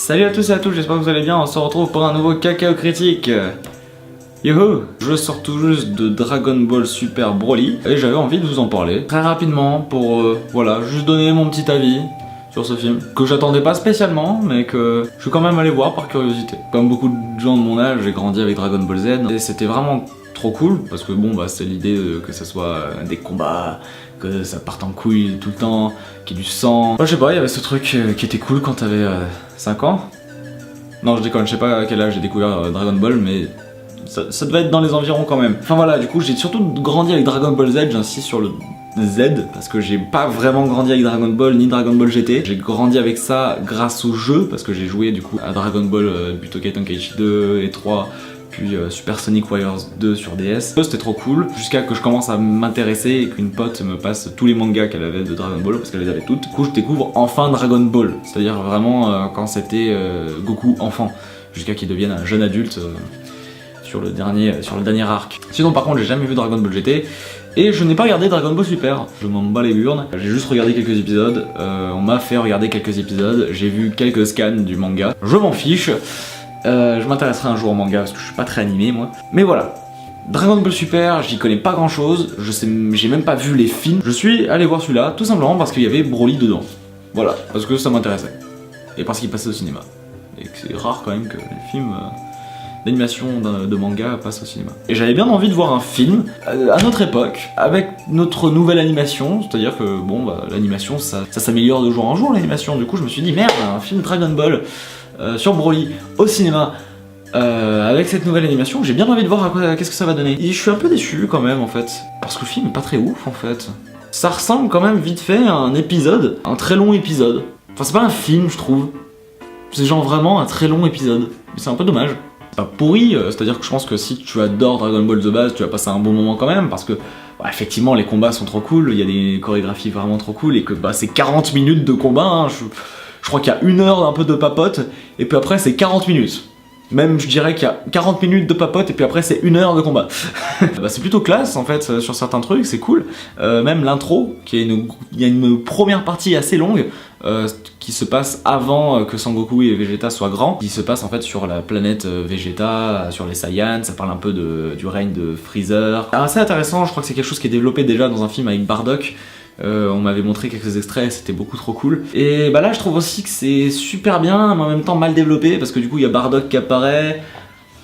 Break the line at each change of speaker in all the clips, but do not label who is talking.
Salut à tous et à toutes, j'espère que vous allez bien, on se retrouve pour un nouveau Cacao Critique. Youhou! Je sors tout juste de Dragon Ball Super Broly et j'avais envie de vous en parler très rapidement pour voilà, juste donner mon petit avis sur ce film que j'attendais pas spécialement mais que je suis quand même allé voir par curiosité. Comme beaucoup de gens de mon âge, j'ai grandi avec Dragon Ball Z et c'était vraiment trop cool parce que bon bah c'est l'idée que ça soit des combats, que ça parte en couille tout le temps, qu'il y ait du sang. Moi je sais pas, il y avait ce truc qui était cool quand t'avais 5 ans. Non je déconne, je sais pas à quel âge j'ai découvert Dragon Ball mais ça devait être dans les environs quand même. Enfin voilà, du coup j'ai surtout grandi avec Dragon Ball Z, j'insiste sur le Z parce que j'ai pas vraiment grandi avec Dragon Ball ni Dragon Ball GT. J'ai grandi avec ça grâce au jeu parce que j'ai joué du coup à Dragon Ball Butoden Tenkaichi 2 et 3 puis Super Sonic Warriors 2 sur DS. C'était trop cool jusqu'à que je commence à m'intéresser et qu'une pote me passe tous les mangas qu'elle avait de Dragon Ball parce qu'elle les avait toutes. Du coup je découvre enfin Dragon Ball, c'est-à-dire vraiment quand c'était Goku enfant jusqu'à qu'il devienne un jeune adulte sur le dernier arc. Sinon par contre j'ai jamais vu Dragon Ball GT et je n'ai pas regardé Dragon Ball Super. Je m'en bats les burnes, j'ai juste regardé quelques épisodes, on m'a fait regarder quelques épisodes, j'ai vu quelques scans du manga, je m'en fiche. Je m'intéresserai un jour au manga parce que je suis pas très animé moi. Mais voilà, Dragon Ball Super, j'y connais pas grand chose, j'ai même pas vu les films. Je suis allé voir celui-là tout simplement parce qu'il y avait Broly dedans. Voilà, parce que ça m'intéressait. Et parce qu'il passait au cinéma. Et que c'est rare quand même que les films d'animation de manga passent au cinéma. Et j'avais bien envie de voir un film à notre époque, avec notre nouvelle animation, c'est-à-dire que bon bah l'animation ça s'améliore de jour en jour l'animation. Du coup je me suis dit merde, un film Dragon Ball sur Broly au cinéma avec cette nouvelle animation, j'ai bien envie de voir qu'est-ce que ça va donner. Et je suis un peu déçu quand même en fait, parce que le film est pas très ouf en fait. Ça ressemble quand même vite fait à un épisode, un très long épisode. Enfin c'est pas un film je trouve, c'est genre vraiment un très long épisode, mais c'est un peu dommage. C'est pas pourri, c'est-à-dire que je pense que si tu adores Dragon Ball de base, tu vas passer un bon moment quand même, parce que bah, effectivement les combats sont trop cool, il y a des chorégraphies vraiment trop cool, et que bah, c'est 40 minutes de combat, hein, je crois qu'il y a 1 heure un peu de papote, et puis après c'est 40 minutes. Même je dirais qu'il y a 40 minutes de papote et puis après c'est 1 heure de combat. Bah, c'est plutôt classe en fait sur certains trucs, c'est cool. Même l'intro, il y a une première partie assez longue qui se passe avant que Sangoku et Vegeta soient grands. Qui se passe en fait sur la planète Vegeta, sur les Saiyans, ça parle un peu du règne de Freezer. Alors, assez intéressant, je crois que c'est quelque chose qui est développé déjà dans un film avec Bardock. On m'avait montré quelques extraits, c'était beaucoup trop cool. Et bah là je trouve aussi que c'est super bien, mais en même temps mal développé, parce que du coup il y a Bardock qui apparaît,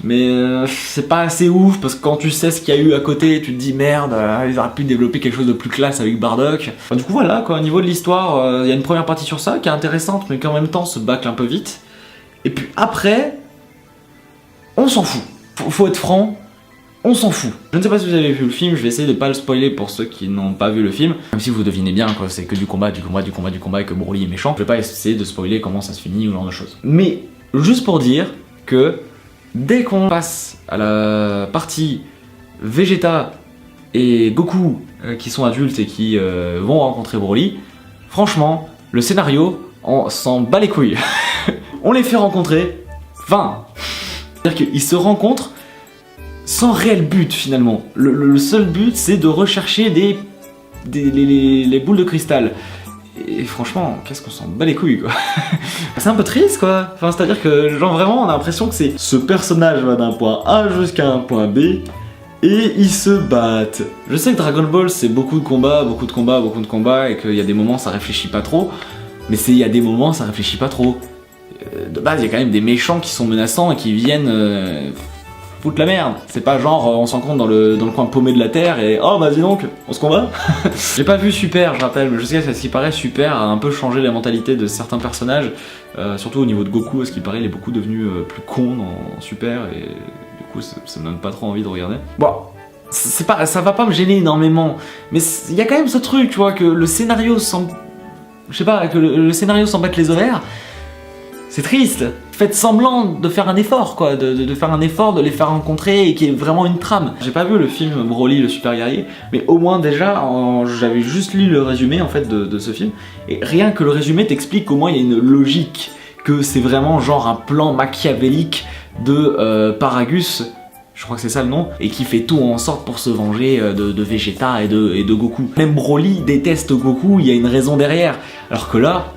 mais c'est pas assez ouf, parce que quand tu sais ce qu'il y a eu à côté, tu te dis merde, ils auraient pu développer quelque chose de plus classe avec Bardock. Enfin, du coup voilà quoi, au niveau de l'histoire, il y a une première partie sur ça qui est intéressante, mais qui en même temps se bâcle un peu vite. Et puis après, on s'en fout. Faut être franc. On s'en fout. Je ne sais pas si vous avez vu le film, je vais essayer de pas le spoiler pour ceux qui n'ont pas vu le film. Même si vous devinez bien que c'est que du combat et que Broly est méchant. Je vais pas essayer de spoiler comment ça se finit ou ce genre de choses. Mais juste pour dire que dès qu'on passe à la partie Vegeta et Goku qui sont adultes et qui vont rencontrer Broly, franchement, le scénario, on s'en bat les couilles. On les fait rencontrer, enfin, c'est-à-dire qu'ils se rencontrent sans réel but finalement. Le seul but c'est de rechercher les boules de cristal. Et franchement, qu'est-ce qu'on s'en bat les couilles quoi. C'est un peu triste quoi. Enfin c'est à dire que genre vraiment on a l'impression que c'est ce personnage va d'un point A jusqu'à un point B et ils se battent. Je sais que Dragon Ball c'est beaucoup de combats et qu'il y a des moments ça réfléchit pas trop. Mais il y a des moments ça réfléchit pas trop. De base il y a quand même des méchants qui sont menaçants et qui viennent foutre la merde. C'est pas genre on s'en compte dans le coin paumé de la terre et oh bah dis donc, on se combat. J'ai pas vu Super, je rappelle, mais je sais que ce qui paraît Super a un peu changé la mentalité de certains personnages, surtout au niveau de Goku, parce qu'il paraît il est beaucoup devenu plus con dans Super et du coup ça me donne pas trop envie de regarder. Bon, ça va pas me gêner énormément, mais il y a quand même ce truc, tu vois, que le scénario semble, je sais pas, que le scénario semble battre les ovaires. C'est triste. Faites semblant de faire un effort, quoi, de faire un effort, de les faire rencontrer et qu'il y ait vraiment une trame. J'ai pas vu le film Broly, le super guerrier, mais au moins déjà, j'avais juste lu le résumé en fait de ce film, et rien que le résumé t'explique qu'au moins il y a une logique, que c'est vraiment genre un plan machiavélique de Paragus, je crois que c'est ça le nom, et qui fait tout en sorte pour se venger de Vegeta et de Goku. Même Broly déteste Goku, il y a une raison derrière, alors que là,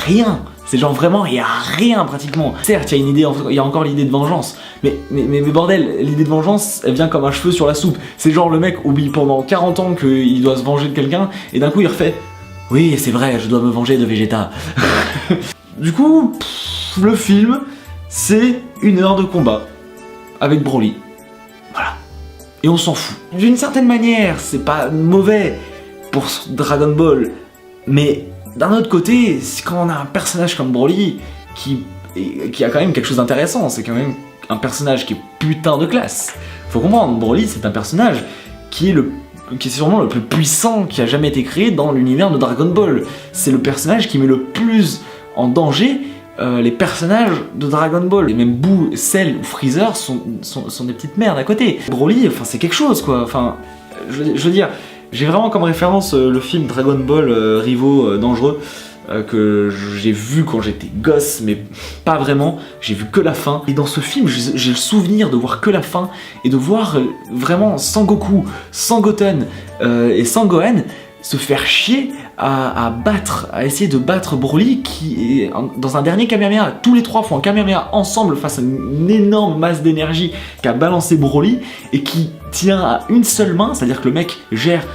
rien. C'est genre vraiment, il y a rien pratiquement. Certes, il y a une idée, il y a encore l'idée de vengeance. Mais bordel, l'idée de vengeance, elle vient comme un cheveu sur la soupe. C'est genre le mec oublie pendant 40 ans qu'il doit se venger de quelqu'un, et d'un coup il refait « Oui, c'est vrai, je dois me venger de Vegeta. » Du coup, le film, c'est 1 heure de combat avec Broly. Voilà. Et on s'en fout. D'une certaine manière, c'est pas mauvais pour Dragon Ball, mais d'un autre côté, quand on a un personnage comme Broly qui a quand même quelque chose d'intéressant, c'est quand même un personnage qui est putain de classe. Faut comprendre, Broly c'est un personnage qui est sûrement le plus puissant qui a jamais été créé dans l'univers de Dragon Ball. C'est le personnage qui met le plus en danger les personnages de Dragon Ball. Et même Boo, Cell ou Freezer sont des petites merdes à côté. Broly, enfin c'est quelque chose quoi. Enfin, je veux dire, j'ai vraiment comme référence le film Dragon Ball Rivaux Dangereux que j'ai vu quand j'étais gosse, mais pas vraiment, j'ai vu que la fin. Et dans ce film, j'ai le souvenir de voir que la fin et de voir vraiment Sangoku, Sangoten et Sangohan se faire chier à essayer de battre Broly qui est dans un dernier Kamehameha. Tous les trois font un Kamehameha ensemble face à une énorme masse d'énergie qu'a balancé Broly et qui tient à une seule main, c'est-à-dire que le mec gère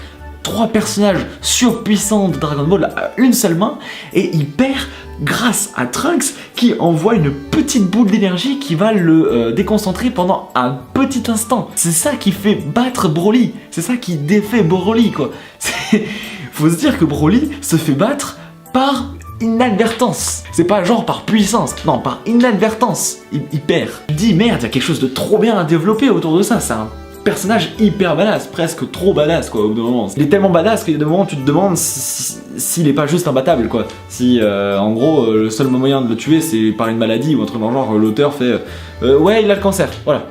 3 personnages surpuissants de Dragon Ball à une seule main et il perd grâce à Trunks qui envoie une petite boule d'énergie qui va le déconcentrer pendant un petit instant. C'est ça qui fait battre Broly, c'est ça qui défait Broly quoi. Faut se dire que Broly se fait battre par inadvertance. C'est pas genre par puissance, non, par inadvertance, il perd. Tu te dis merde, il y a quelque chose de trop bien à développer autour de ça, c'est un personnage hyper badass, presque trop badass quoi au bout d'un moment. Il est tellement badass qu'il y a des moments où tu te demandes s'il est pas juste imbattable quoi. Si en gros le seul moyen de le tuer c'est par une maladie ou un truc dans le genre, l'auteur fait ouais il a le cancer, voilà.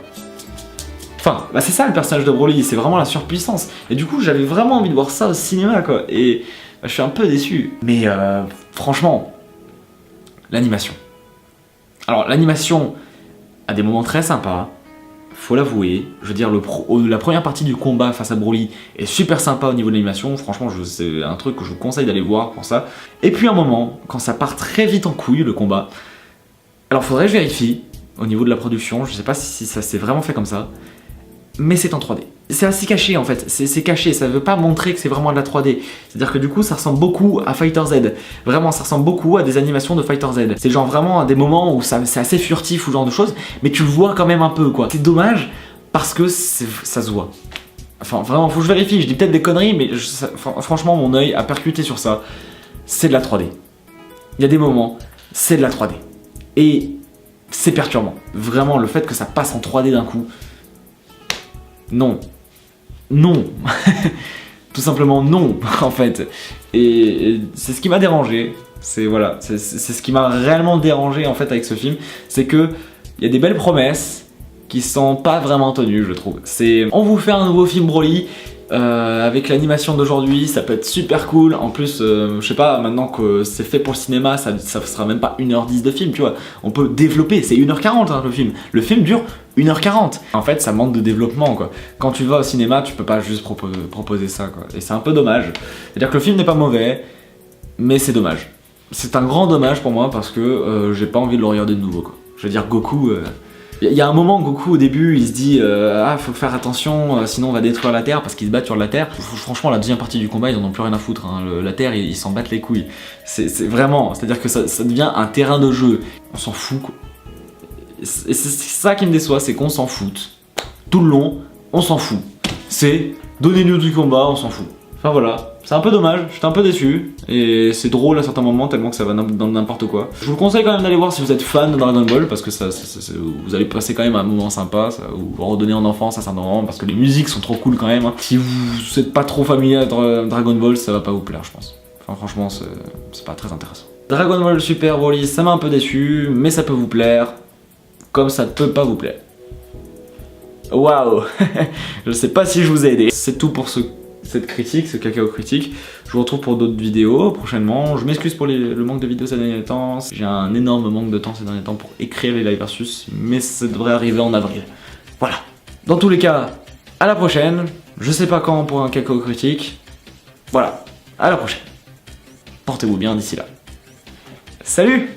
Enfin, bah c'est ça le personnage de Broly, c'est vraiment la surpuissance. Et du coup j'avais vraiment envie de voir ça au cinéma quoi. Et bah, je suis un peu déçu. Mais franchement, l'animation. Alors l'animation a des moments très sympas. Faut l'avouer, je veux dire, la première partie du combat face à Broly est super sympa au niveau de l'animation, franchement c'est un truc que je vous conseille d'aller voir pour ça. Et puis un moment, quand ça part très vite en couille le combat, alors faudrait que je vérifie au niveau de la production, je sais pas si ça s'est vraiment fait comme ça, mais c'est en 3D. C'est assez caché en fait, c'est caché, ça veut pas montrer que c'est vraiment de la 3D. C'est-à-dire que du coup ça ressemble beaucoup à Fighter Z. Vraiment ça ressemble beaucoup à des animations de Fighter Z. C'est genre vraiment à des moments où c'est assez furtif ou ce genre de choses, mais tu le vois quand même un peu quoi. C'est dommage parce que ça se voit. Enfin vraiment faut que je vérifie, je dis peut-être des conneries mais franchement mon œil a percuté sur ça. C'est de la 3D. Il y a des moments, c'est de la 3D. Et c'est perturbant. Vraiment le fait que ça passe en 3D d'un coup. Non. Non. Tout simplement non, en fait. Et c'est ce qui m'a dérangé. C'est voilà, c'est ce qui m'a réellement dérangé en fait avec ce film. C'est que il y a des belles promesses qui sont pas vraiment tenues, je trouve. On vous fait un nouveau film Broly. Avec l'animation d'aujourd'hui, ça peut être super cool. En plus, je sais pas, maintenant que c'est fait pour le cinéma, ça sera même pas 1h10 de film, tu vois. On peut développer, c'est 1h40 hein, le film. Le film dure 1h40. En fait, ça manque de développement, quoi. Quand tu vas au cinéma, tu peux pas juste proposer ça, quoi. Et c'est un peu dommage. C'est-à-dire que le film n'est pas mauvais, mais c'est dommage. C'est un grand dommage pour moi parce que j'ai pas envie de le regarder de nouveau, quoi. Je veux dire, Goku... Il y a un moment, Goku au début, il se dit ah, faut faire attention, sinon on va détruire la Terre parce qu'ils se battent sur la Terre. Franchement, la deuxième partie du combat, ils en ont plus rien à foutre. Hein. La Terre, ils s'en battent les couilles. C'est vraiment, c'est-à-dire que ça devient un terrain de jeu. On s'en fout, quoi. Et c'est ça qui me déçoit, c'est qu'on s'en fout. Tout le long, on s'en fout. C'est donnez-nous du combat, on s'en fout. Enfin voilà. C'est un peu dommage, j'étais un peu déçu, et c'est drôle à certains moments tellement que ça va dans n'importe quoi. Je vous conseille quand même d'aller voir si vous êtes fan de Dragon Ball, parce que vous allez passer quand même un moment sympa, ça vous redonner en enfance à certains moments, parce que les musiques sont trop cool quand même. Hein. Si vous n'êtes pas trop familier avec Dragon Ball, ça va pas vous plaire je pense. Enfin franchement, c'est pas très intéressant. Dragon Ball Super Broly, ça m'a un peu déçu, mais ça peut vous plaire, comme ça ne peut pas vous plaire. Waouh. Je sais pas si je vous ai aidé. C'est tout pour cette critique, ce cacao critique. Je vous retrouve pour d'autres vidéos prochainement. Je m'excuse pour le manque de vidéos ces derniers temps. J'ai un énorme manque de temps ces derniers temps pour écrire les live versus, mais ça devrait arriver en avril. Voilà. Dans tous les cas, à la prochaine. Je sais pas quand pour un cacao critique. Voilà. À la prochaine. Portez-vous bien d'ici là. Salut!